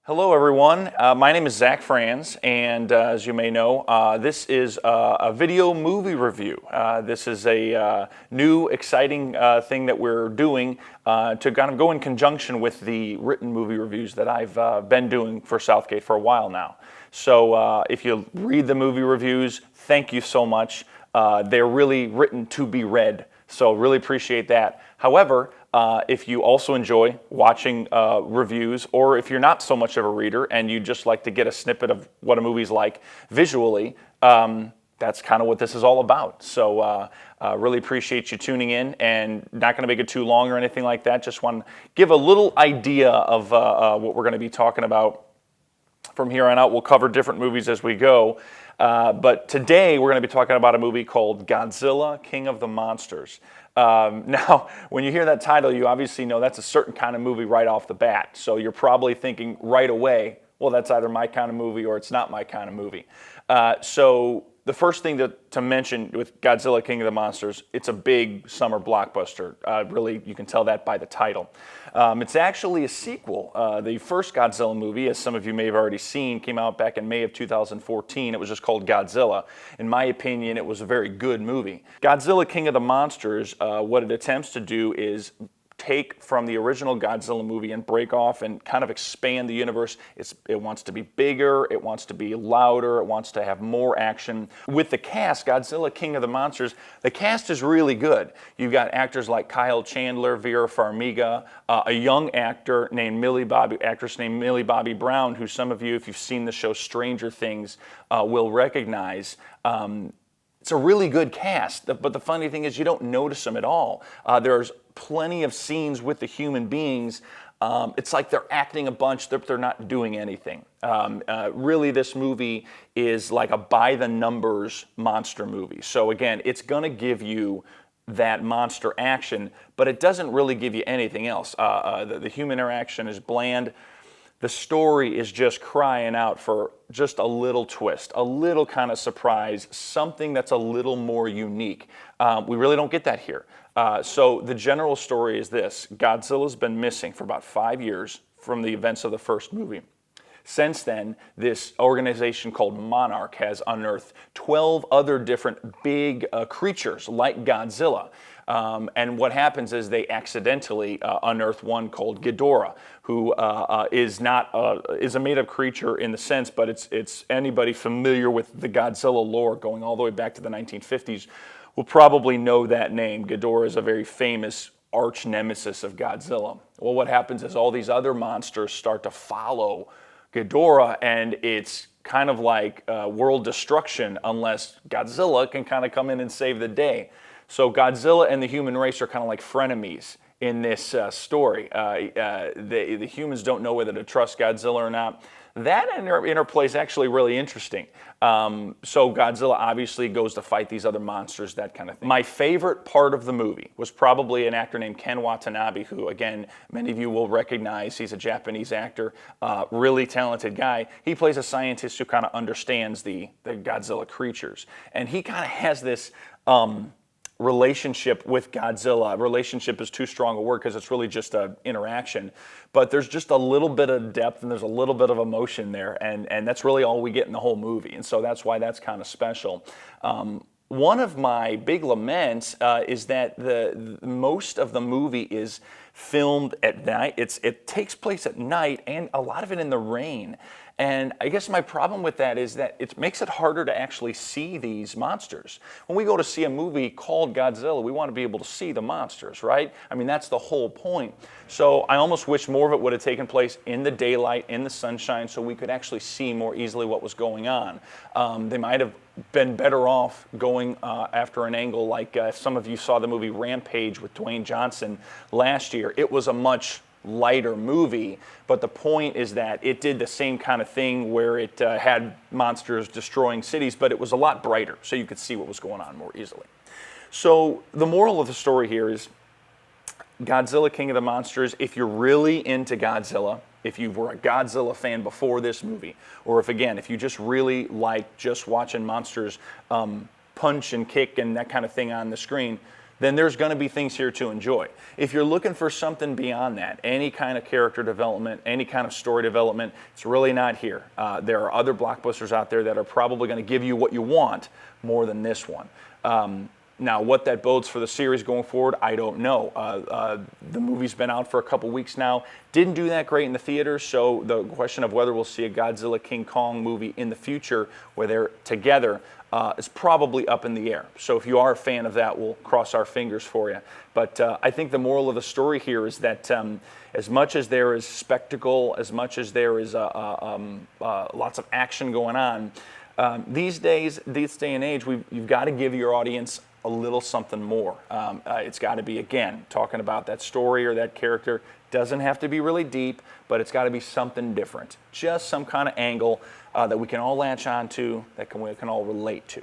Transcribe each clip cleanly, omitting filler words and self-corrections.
Hello, everyone. My name is Zach Franz, and as you may know, this is a video movie review. This is a new, exciting thing that we're doing to kind of go in conjunction with the written movie reviews that I've been doing for Southgate for a while now. So if you read the movie reviews, thank you so much. They're really written to be read, so really appreciate that. However, if you also enjoy watching reviews, or if you're not so much of a reader and you just like to get a snippet of what a movie's like visually, that's kind of what this is all about. So really appreciate you tuning in, and not going to make it too long or anything like that. Just want to give a little idea of what we're going to be talking about from here on out. We'll cover different movies as we go. But today we're going to be talking about a movie called Godzilla, King of the Monsters. Now, when you hear that title, you obviously know that's a certain kind of movie right off the bat. So you're probably thinking right away, well, that's either my kind of movie or it's not my kind of movie. So the first thing to mention with Godzilla, King of the Monsters, it's a big summer blockbuster. Really, you can tell that by the title. It's actually a sequel. The first Godzilla movie, as some of you may have already seen, came out back in May of 2014. It was just called Godzilla. In my opinion, it was a very good movie. Godzilla, King of the Monsters, what it attempts to do is take from the original Godzilla movie and break off and kind of expand the universe. It wants to be bigger, it wants to be louder, it wants to have more action. With the cast, Godzilla King of the Monsters, the cast is really good. You've got actors like Kyle Chandler, Vera Farmiga, a young actress named Millie Bobby Brown, who some of you, if you've seen the show Stranger Things, will recognize. It's a really good cast, but the funny thing is you don't notice them at all. There's plenty of scenes with the human beings. It's like they're acting a bunch, they're not doing anything. Really, this movie is like a by-the-numbers monster movie. So again, it's going to give you that monster action, but it doesn't really give you anything else. The human interaction is bland. The story is just crying out for just a little twist, a little kind of surprise, something that's a little more unique. We really don't get that here. So the general story is this. Godzilla's been missing for about 5 years from the events of the first movie. Since then, this organization called Monarch has unearthed 12 other different big creatures like Godzilla. And what happens is they accidentally unearth one called Ghidorah, who is a made-up creature in the sense, but it's anybody familiar with the Godzilla lore going all the way back to the 1950s will probably know that name. Ghidorah is a very famous arch nemesis of Godzilla. Well, what happens is all these other monsters start to follow Ghidorah, and it's kind of like world destruction unless Godzilla can kind of come in and save the day. So Godzilla and the human race are kind of like frenemies in this story. The humans don't know whether to trust Godzilla or not. That interplay is actually really interesting. So Godzilla obviously goes to fight these other monsters, that kind of thing. My favorite part of the movie was probably an actor named Ken Watanabe, who, again, many of you will recognize. He's a Japanese actor, really talented guy. He plays a scientist who kind of understands the Godzilla creatures. And he kind of has this relationship with Godzilla. Relationship is too strong a word because it's really just an interaction. But there's just a little bit of depth and there's a little bit of emotion there. And that's really all we get in the whole movie. And so that's why that's kind of special. One of my big laments is that most of the movie is filmed at night. It takes place at night, and a lot of it in the rain. And I guess my problem with that is that it makes it harder to actually see these monsters. When we go to see a movie called Godzilla, we want to be able to see the monsters, right? I mean, that's the whole point. So I almost wish more of it would have taken place in the daylight, in the sunshine, so we could actually see more easily what was going on. They might have been better off going after an angle like some of you saw the movie Rampage with Dwayne Johnson last year. It was a much lighter movie, but the point is that it did the same kind of thing where it had monsters destroying cities, but it was a lot brighter, so you could see what was going on more easily. So the moral of the story here is Godzilla, King of the Monsters, if you're really into Godzilla, if you were a Godzilla fan before this movie, or if you just really like just watching monsters punch and kick and that kind of thing on the screen, then there's going to be things here to enjoy. If you're looking for something beyond that, any kind of character development, any kind of story development, it's really not here. There are other blockbusters out there that are probably going to give you what you want more than this one. Now, what that bodes for the series going forward, I don't know. The movie's been out for a couple weeks now. Didn't do that great in the theaters, so the question of whether we'll see a Godzilla King Kong movie in the future where they're together is probably up in the air. So if you are a fan of that, we'll cross our fingers for you. But I think the moral of the story here is that as much as there is spectacle, as much as there is lots of action going on, these days, this day and age, you've got to give your audience a little something more. It's got to be, again, talking about that story or that character. Doesn't have to be really deep, but it's got to be something different. Just some kind of angle that we can all latch onto, that we can all relate to.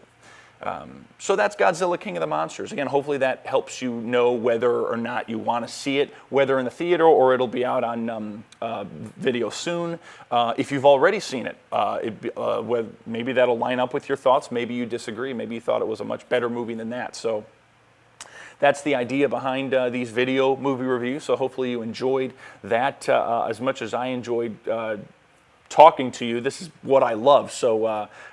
So that's Godzilla King of the Monsters. Again, hopefully that helps you know whether or not you want to see it, whether in the theater or it'll be out on video soon. If you've already seen it, maybe that'll line up with your thoughts. Maybe you disagree. Maybe you thought it was a much better movie than that. So that's the idea behind these video movie reviews. So hopefully you enjoyed that as much as I enjoyed talking to you. This is what I love, so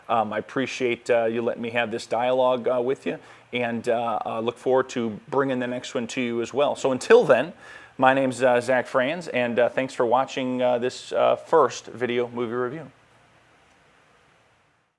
I appreciate you letting me have this dialogue with you, and look forward to bringing the next one to you as well. So until then, my name's Zach Franz, and thanks for watching this first video movie review.